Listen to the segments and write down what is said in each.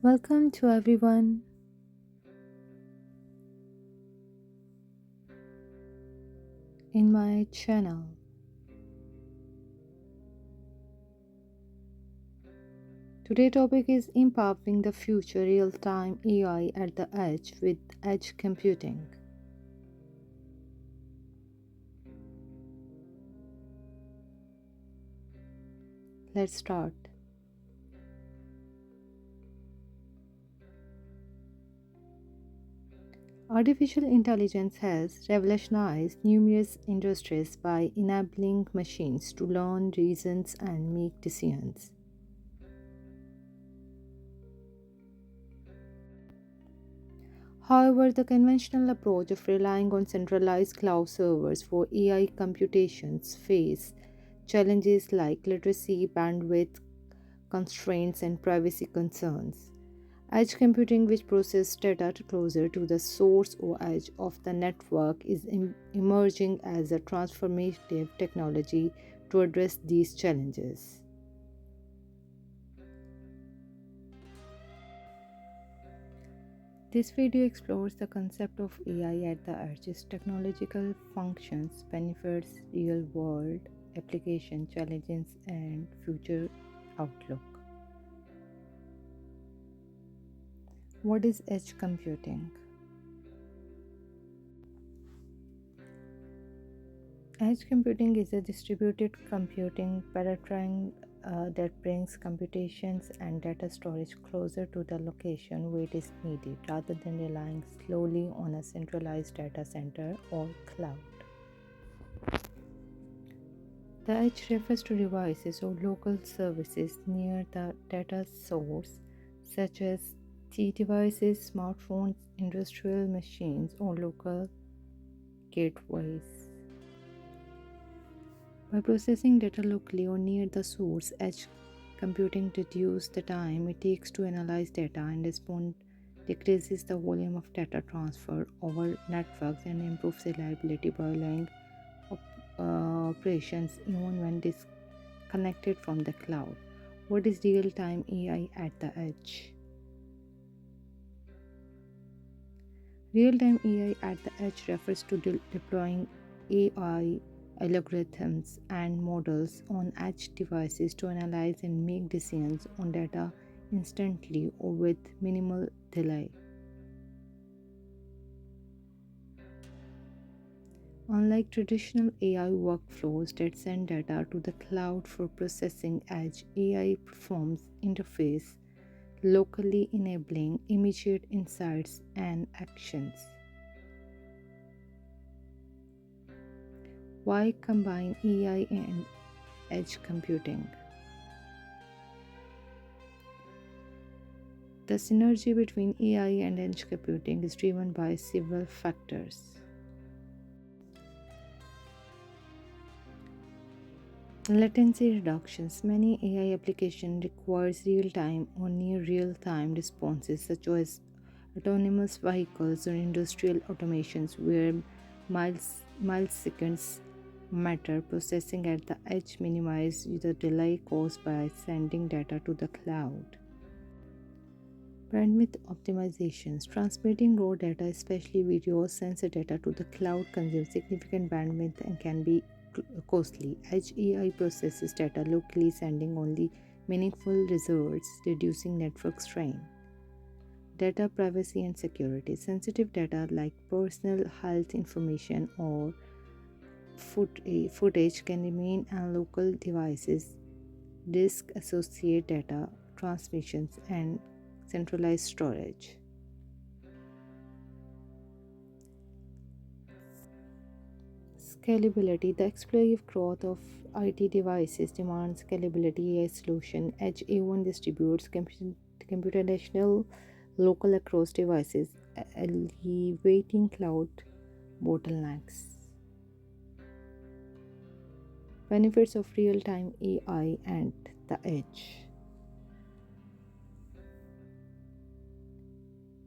Welcome to everyone in my channel. Today's topic is empowering the future real-time AI at the edge with edge computing. Let's start. Artificial intelligence has revolutionized numerous industries by enabling machines to learn, reason, and make decisions. However, the conventional approach of relying on centralized cloud servers for AI computations face challenges like literacy, bandwidth constraints, and privacy concerns. Edge computing, which processes data closer to the source or edge of the network, is emerging as a transformative technology to address these challenges. This video explores the concept of AI at the edge, its technological functions, benefits, real world application challenges, and future outlook. What is edge computing? Edge computing is a distributed computing paradigm that brings computations and data storage closer to the location where it is needed rather than relying solely on a centralized data center or cloud. The edge refers to devices or local services near the data source, such as T devices, smartphones, industrial machines, or local gateways. By processing data locally or near the source, edge computing reduces the time it takes to analyze data and respond, decreases the volume of data transfer over networks, and improves reliability by allowing operations even when disconnected from the cloud. What is real-time AI at the edge? Real-time AI at the edge refers to deploying AI algorithms and models on edge devices to analyze and make decisions on data instantly or with minimal delay. Unlike traditional AI workflows that send data to the cloud for processing, edge AI performs interface locally, enabling immediate insights and actions. Why combine AI and edge computing? The synergy between AI and edge computing is driven by several factors. Latency reductions. Many AI applications requires real-time or near real-time responses such as autonomous vehicles or industrial automations where milliseconds matter. Processing at the edge minimizes the delay caused by sending data to the cloud. Bandwidth optimizations. Transmitting raw data, especially video or sensor data, to the cloud consumes significant bandwidth and can be costly. Edge AI processes data locally, sending only meaningful results, reducing network strain. Data privacy and security. Sensitive data like personal health information or footage can remain on local devices. Risk associated data transmissions and centralized storage. Scalability. The explosive growth of IT devices demands scalability. AI solution. Edge A1 distributes computational local across devices, alleviating cloud bottlenecks. Benefits of real-time AI and the edge.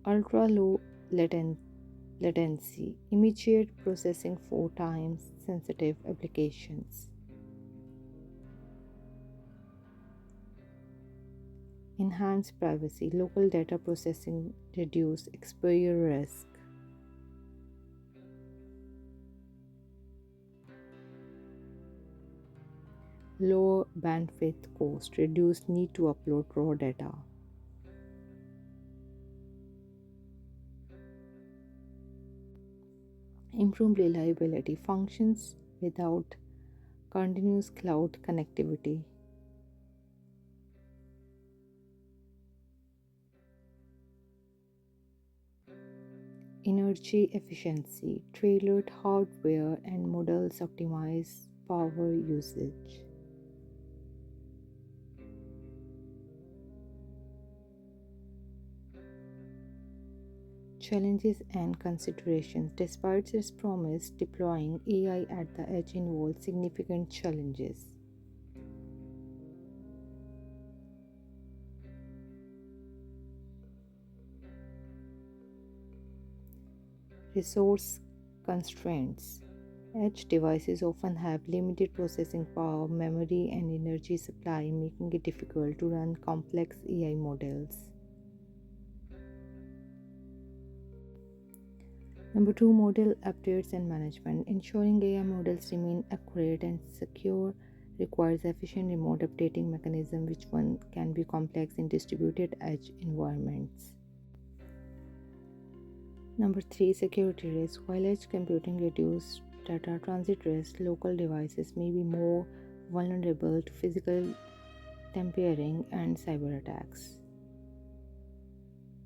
Ultra low latency, immediate processing for time sensitive applications. Enhance privacy, local data processing, reduce exposure risk. Lower bandwidth cost, reduce need to upload raw data. Improve reliability, functions without continuous cloud connectivity. Energy efficiency, tailored hardware and models optimize power usage. Challenges and considerations. Despite its promise, deploying AI at the edge involves significant challenges. Resource constraints. Edge devices often have limited processing power, memory, and energy supply, making it difficult to run complex AI models. Number two, model updates and management. Ensuring AI models remain accurate and secure requires efficient remote updating mechanism, which one can be complex in distributed edge environments. Number three, security risk. While edge computing reduces data transit risk, local devices may be more vulnerable to physical tampering and cyber attacks.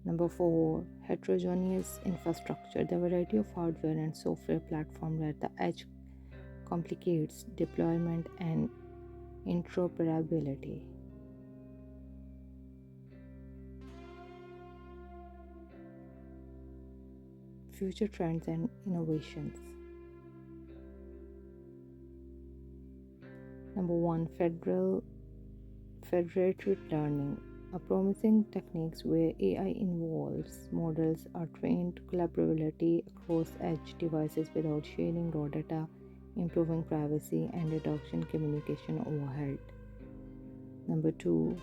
Number four, heterogeneous infrastructure. The variety of hardware and software platforms at the edge complicates deployment and interoperability. Future trends and innovations. Number one, federated learning. A promising techniques where AI involves models are trained collaboratively across edge devices without sharing raw data, improving privacy and reduction communication overhead. Number two,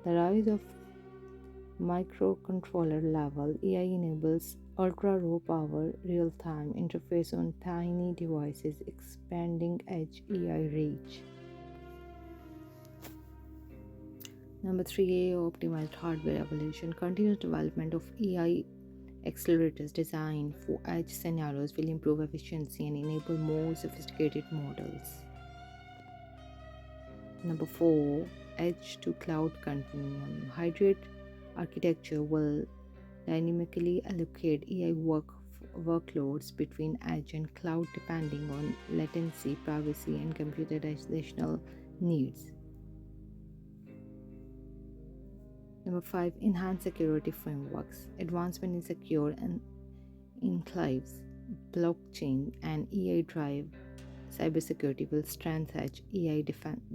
the rise of microcontroller level AI enables ultra low power real time interface on tiny devices, expanding edge AI reach. Number three, AI optimized hardware evolution. Continuous development of AI accelerators designed for edge scenarios will improve efficiency and enable more sophisticated models. Number four, edge to cloud continuum. Hybrid architecture will dynamically allocate AI workloads between edge and cloud depending on latency, privacy, and computational needs. Number five, enhanced security frameworks. Advancement in secure and enclaves, blockchain, and AI drive cybersecurity will strengthen edge AI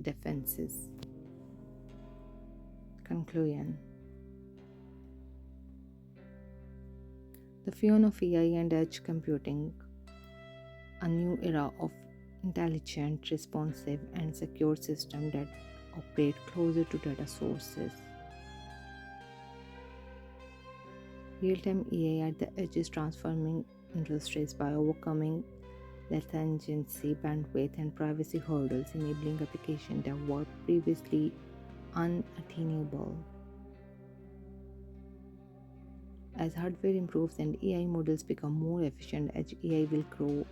defenses. Conclusion. The fusion of AI and edge computing, a new era of intelligent, responsive, and secure systems that operate closer to data sources. Real-time AI at the edge is transforming industries by overcoming latency, bandwidth, and privacy hurdles, enabling applications that were previously unattainable. As hardware improves and AI models become more efficient, edge AI will grow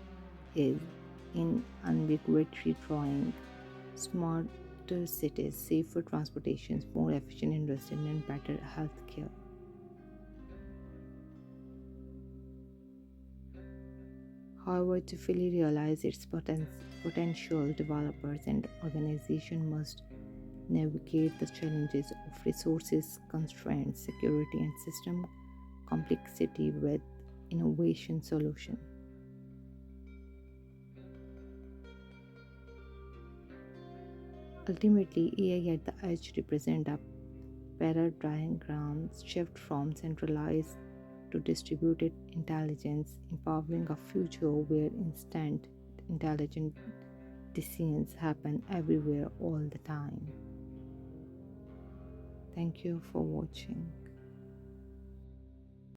is in ambiguity drawing smarter cities, safer transportations, more efficient industry, and better healthcare. However, to fully realize its potential, developers and organizations must navigate the challenges of resources constraints, security, and system complexity with innovation solution. Ultimately, AI at the edge represent a paradigm shift from centralized to distributed intelligence, empowering a future where instant intelligent decisions happen everywhere all the time. Thank you for watching.